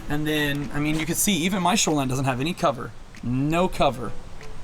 And then, I mean, you can see even my shoreline doesn't have any cover. No cover.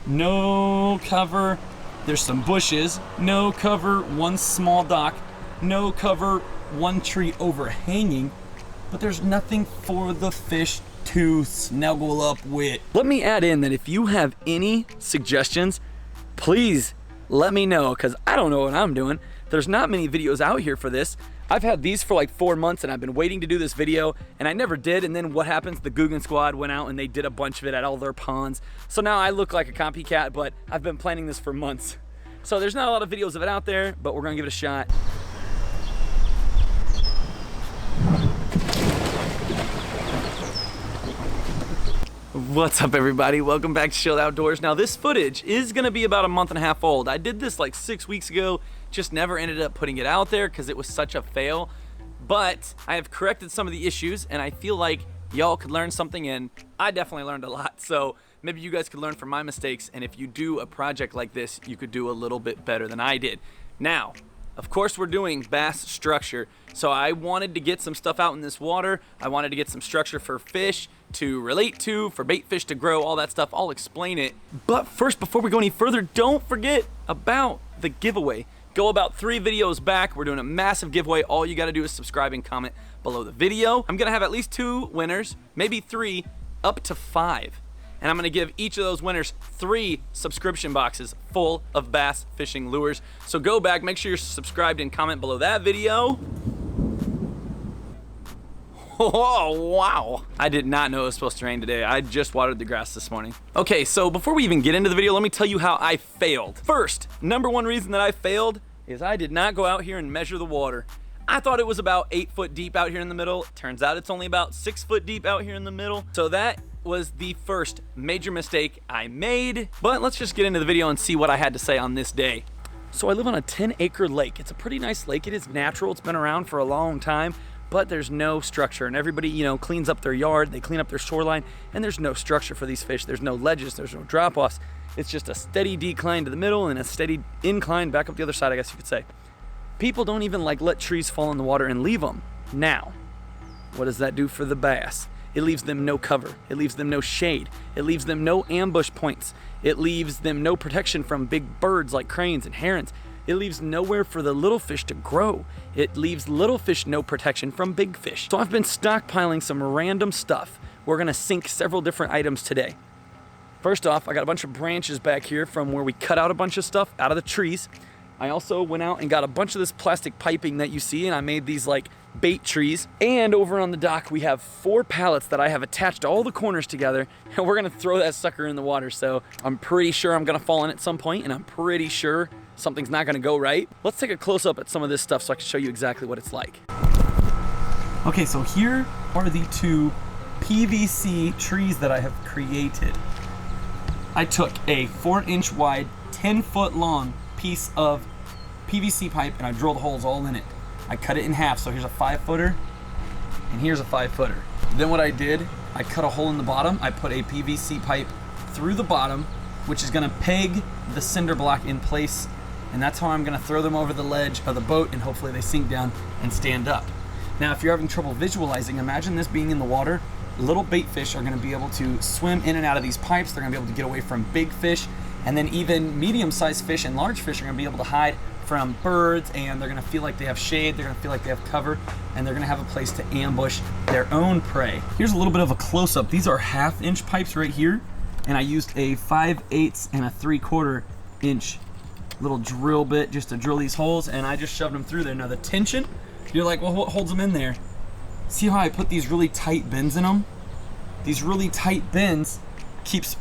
No cover. There's some bushes. No cover. One small dock. No cover. One tree overhanging. But there's nothing for the fish to snuggle up with. Let me add in that if you have any suggestions, please let me know, because I don't know what I'm doing. There's not many videos out here for this. I've had these for like 4 months and I've been waiting to do this video and I never did. And then what happens? The Guggen Squad went out and they did a bunch of it at all their ponds. So now I look like a copycat, but I've been planning this for months. So there's not a lot of videos of it out there, but we're gonna give it a shot. What's up, everybody? Welcome back to Chilled Outdoors. Now this footage is gonna be about a month and a half old. I did this like 6 weeks ago, just never ended up putting it out there because it was such a fail. But I have corrected some of the issues and I feel like y'all could learn something, and I definitely learned a lot. So maybe you guys could learn from my mistakes, and if you do a project like this, you could do a little bit better than I did. Now, of course, we're doing bass structure. So I wanted to get some stuff out in this water. I wanted to get some structure for fish to relate to, for bait fish to grow, all that stuff. I'll explain it. But first, before we go any further, don't forget about the giveaway. Go about 3 videos back. We're doing a massive giveaway. All you gotta do is subscribe and comment below the video. I'm gonna have at least 2 winners, maybe 3, up to 5. And I'm gonna give each of those winners 3 subscription boxes full of bass fishing lures. So go back, make sure you're subscribed and comment below that video. Oh, wow. I did not know it was supposed to rain today. I just watered the grass this morning. Okay, so before we even get into the video, let me tell you how I failed. First, number 1 reason that I failed is I did not go out here and measure the water. I thought it was about 8 foot deep out here in the middle. Turns out it's only about 6 foot deep out here in the middle. So that was the first major mistake I made. But let's just get into the video and see what I had to say on this day. So I live on a 10-acre lake. It's a pretty nice lake. It is natural. It's been around for a long time, but there's no structure. And everybody, you know, cleans up their yard. They clean up their shoreline, and there's no structure for these fish. There's no ledges. There's no drop-offs. It's just a steady decline to the middle and a steady incline back up the other side, I guess you could say. People don't even like let trees fall in the water and leave them. Now, what does that do for the bass? It leaves them no cover. It leaves them no shade. It leaves them no ambush points. It leaves them no protection from big birds like cranes and herons. It leaves nowhere for the little fish to grow. It leaves little fish no protection from big fish. So I've been stockpiling some random stuff. We're gonna sink several different items today. First off, I got a bunch of branches back here from where we cut out a bunch of stuff out of the trees. I also went out and got a bunch of this plastic piping that you see, and I made these like bait trees. And over on the dock, we have 4 pallets that I have attached all the corners together, and we're gonna throw that sucker in the water. So I'm pretty sure I'm gonna fall in at some point, and I'm pretty sure something's not gonna go right. Let's take a close up at some of this stuff so I can show you exactly what it's like. Okay, so here are the 2 PVC trees that I have created. I took a 4-inch wide, 10-foot long piece of PVC pipe and I drilled holes all in it. I cut it in half, so here's a 5-footer and here's a 5-footer. Then what I did, I cut a hole in the bottom. I put a PVC pipe through the bottom, which is gonna peg the cinder block in place, and that's how I'm gonna throw them over the ledge of the boat, and hopefully they sink down and stand up. Now, if you're having trouble visualizing, imagine this being in the water. Little bait fish are gonna be able to swim in and out of these pipes. They're gonna be able to get away from big fish, and then even medium-sized fish and large fish are gonna be able to hide from birds, and they're gonna feel like they have shade, they're gonna feel like they have cover, and they're gonna have a place to ambush their own prey. Here's a little bit of a close-up. These are 1/2-inch pipes right here, and I used a 5/8 and a 3/4 inch little drill bit just to drill these holes, and I just shoved them through there. Now the tension, you're like, well, what holds them in there? See how I put these really tight bends in them? These really tight bends keeps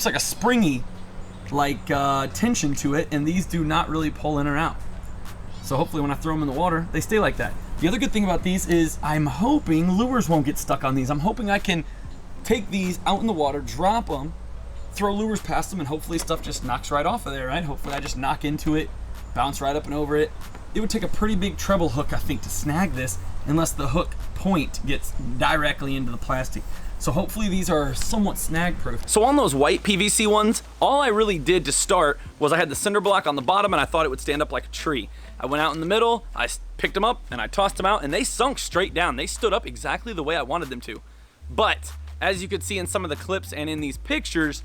like a springy tension to it, and these do not really pull in or out. So hopefully when I throw them in the water, they stay like that. The other good thing about these is I'm hoping lures won't get stuck on these. I'm hoping I can take these out in the water, drop them, throw lures past them, and hopefully stuff just knocks right off of there, right? Hopefully I just knock into it, bounce right up and over it. It would take a pretty big treble hook, I think, to snag this, unless the hook point gets directly into the plastic. So hopefully these are somewhat snag proof. So on those white PVC ones, all I really did to start was I had the cinder block on the bottom and I thought it would stand up like a tree. I went out in the middle, I picked them up and I tossed them out, and they sunk straight down. They stood up exactly the way I wanted them to. But as you could see in some of the clips and in these pictures,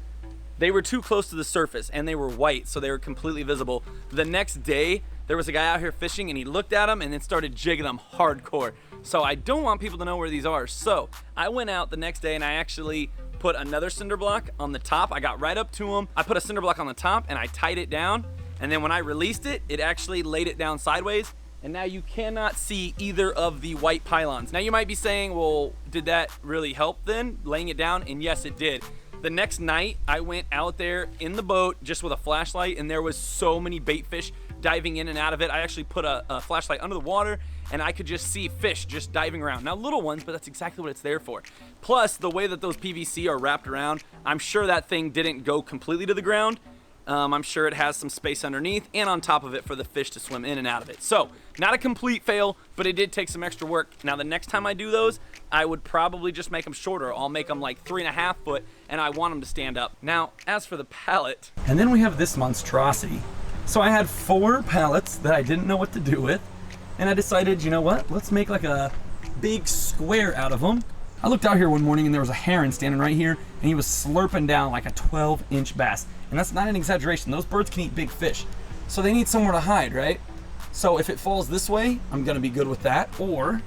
they were too close to the surface and they were white, so they were completely visible. The next day, there was a guy out here fishing and he looked at them and then started jigging them hardcore. So I don't want people to know where these are. So I went out the next day and I actually put another cinder block on the top. I got right up to them. I put a cinder block on the top and I tied it down. And then when I released it, it actually laid it down sideways. And now you cannot see either of the white pylons. Now you might be saying, well, did that really help then, laying it down? And yes, it did. The next night, I went out there in the boat just with a flashlight, and there was so many bait fish diving in and out of it. I actually put a flashlight under the water, and I could just see fish just diving around. Now, little ones, but that's exactly what it's there for. Plus, the way that those PVC are wrapped around, I'm sure that thing didn't go completely to the ground. I'm sure it has some space underneath and on top of it for the fish to swim in and out of it. So, not a complete fail, but it did take some extra work. Now, the next time I do those, I would probably just make them shorter. I'll make them like 3.5 foot, and I want them to stand up. Now, as for the pallet, and then we have this monstrosity. So I had 4 pallets that I didn't know what to do with, and I decided, you know what? Let's make like a big square out of them. I looked out here one morning and there was a heron standing right here, and he was slurping down like a 12-inch bass. And that's not an exaggeration. Those birds can eat big fish. So they need somewhere to hide, right? So if it falls this way, I'm gonna be good with that. Or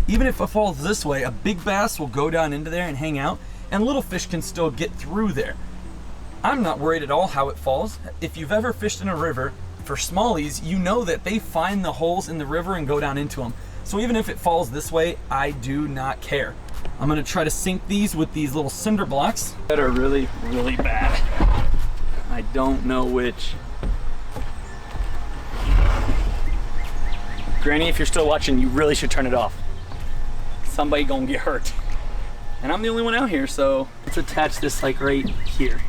even if it falls this way, a big bass will go down into there and hang out, and little fish can still get through there. I'm not worried at all how it falls. If you've ever fished in a river for smallies, you know that they find the holes in the river and go down into them. So even if it falls this way, I do not care. I'm gonna try to sink these with these little cinder blocks that are really, really bad. I don't know which. Granny, if you're still watching, you really should turn it off. Somebody gonna get hurt. And I'm the only one out here, so let's attach this like right here.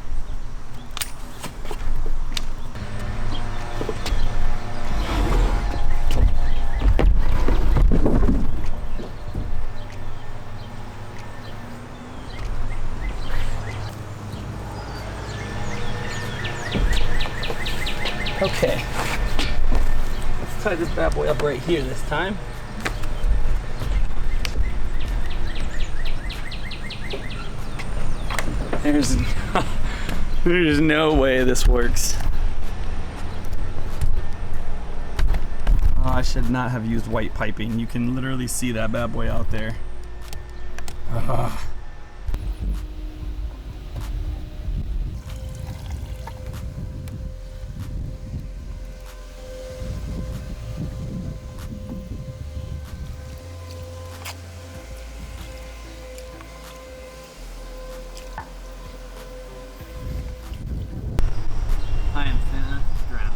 Okay, let's tie this bad boy up right here this time. There's no way this works. Oh, I should not have used white piping. You can literally see that bad boy out there. Ugh. I am finna drown.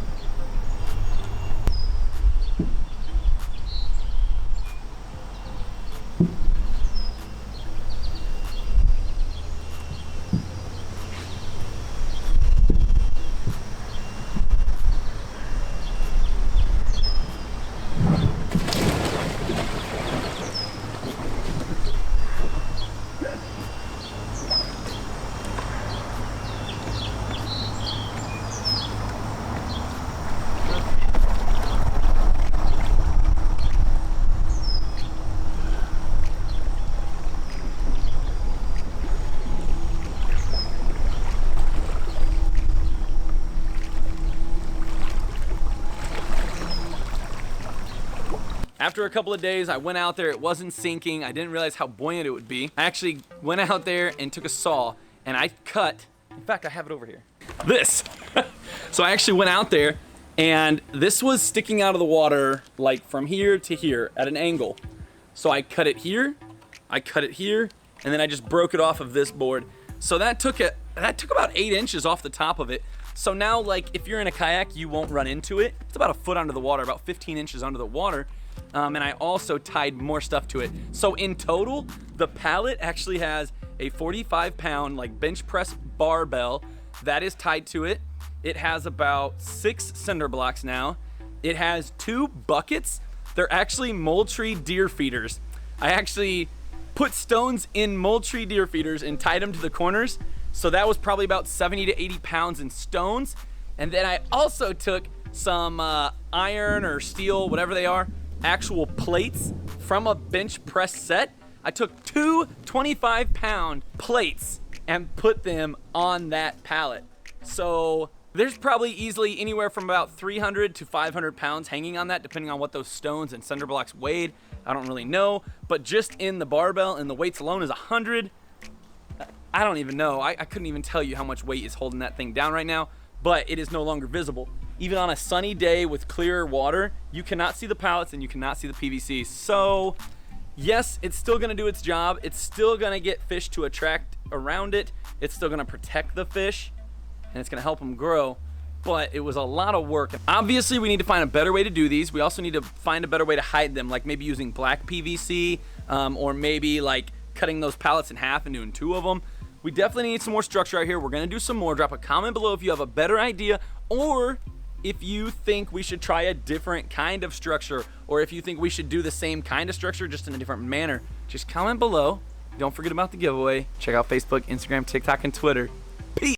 After a couple of days, I went out there, it wasn't sinking. I didn't realize how buoyant it would be. I actually went out there and took a saw and I cut, in fact, I have it over here, this. So I actually went out there and this was sticking out of the water like from here to here at an angle. So I cut it here, I cut it here, and then I just broke it off of this board. So that took about 8 inches off the top of it. So now, like, if you're in a kayak, you won't run into it. It's about a foot under the water, about 15 inches under the water. And I also tied more stuff to it. So in total, the pallet actually has a 45-pound like bench press barbell that is tied to it. It has about 6 cinder blocks now. It has 2 buckets. They're actually Moultrie deer feeders. I actually put stones in Moultrie deer feeders and tied them to the corners. So that was probably about 70 to 80 pounds in stones. And then I also took some iron or steel, whatever they are, actual plates from a bench press set. I took two 25-pound plates and put them on that pallet. So there's probably easily anywhere from about 300 to 500 pounds hanging on that, depending on what those stones and cinder blocks weighed. I don't really know, but just in the barbell and the weights alone is 100. I don't even know. I couldn't even tell you how much weight is holding that thing down right now, but it is no longer visible. Even on a sunny day with clear water, you cannot see the pallets and you cannot see the PVC. So yes, it's still gonna do its job. It's still gonna get fish to attract around it. It's still gonna protect the fish and it's gonna help them grow. But it was a lot of work. Obviously, we need to find a better way to do these. We also need to find a better way to hide them, like maybe using black PVC, or maybe like cutting those pallets in half and doing 2 of them. We definitely need some more structure out here. We're gonna do some more. Drop a comment below if you have a better idea, or if you think we should try a different kind of structure, or if you think we should do the same kind of structure just in a different manner. Just comment below. Don't forget about the giveaway. Check out Facebook, Instagram, TikTok, and Twitter. Peace.